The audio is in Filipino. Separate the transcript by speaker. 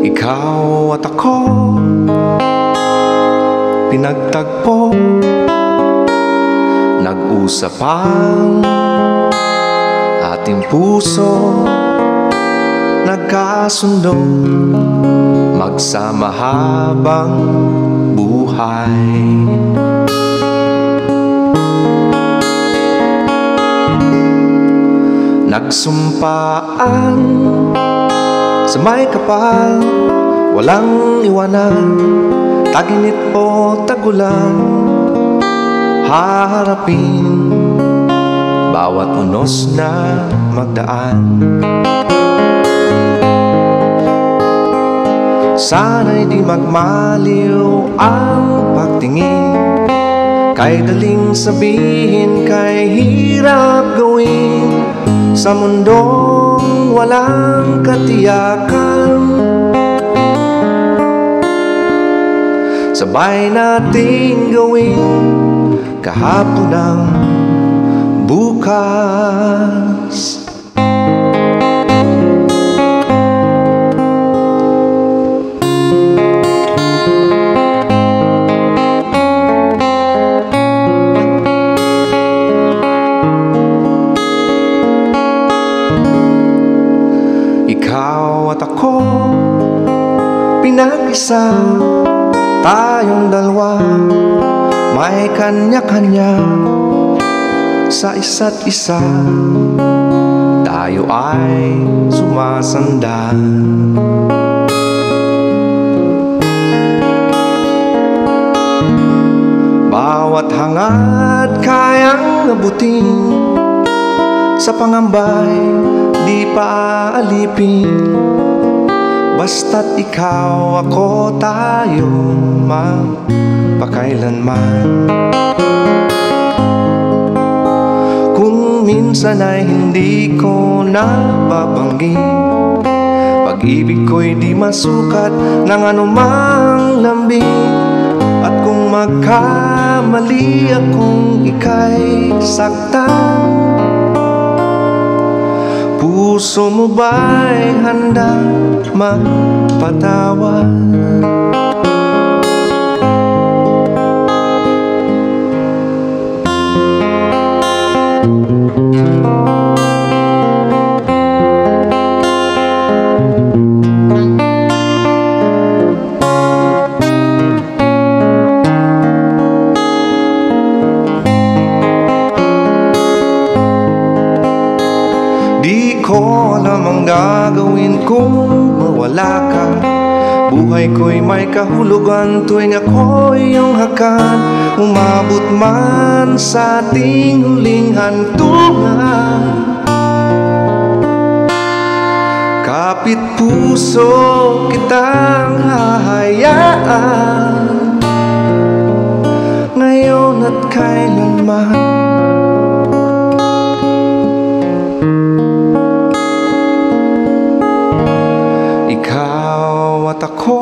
Speaker 1: Ikaw at ako, pinagtagpo, nag-usap ang ating puso, nagkasundo, magsama habang buhay. Nagsumpaan sa may kapal, walang iwanan, taginit o tagulan, haharapin bawat unos na magdaan. Sana'y di magmaliw ang pagtingin, kay daling sabihin, kay hirap gawin, sa mundong walang katiyakan. Sabay nating gawin kahapon ng bukas. Ikaw at ako, pinag-isa, tayong dalawa, may kanya-kanya sa isa't isa. Tayo ay sumasanda. Bawat hangad kayang abutin, sa pangambay di pa aalipin. Basta't ikaw, ako, tayo magpakailanman. Kung minsan ay hindi ko nababanggit, pag-ibig ko'y di masukat ng anumang lambing. At kung magkamali akong ika'y saktan, puso mo ba'y handa magpatawad? Di ko alam ang gagawin kung mawala ka. Buhay ko'y may kahulugan tuwing ako'y iyong hakan. Umabot man sa ating huling hantungan, kapit puso kitang hahayaan, ngayon at kailanman. Ikaw at ako,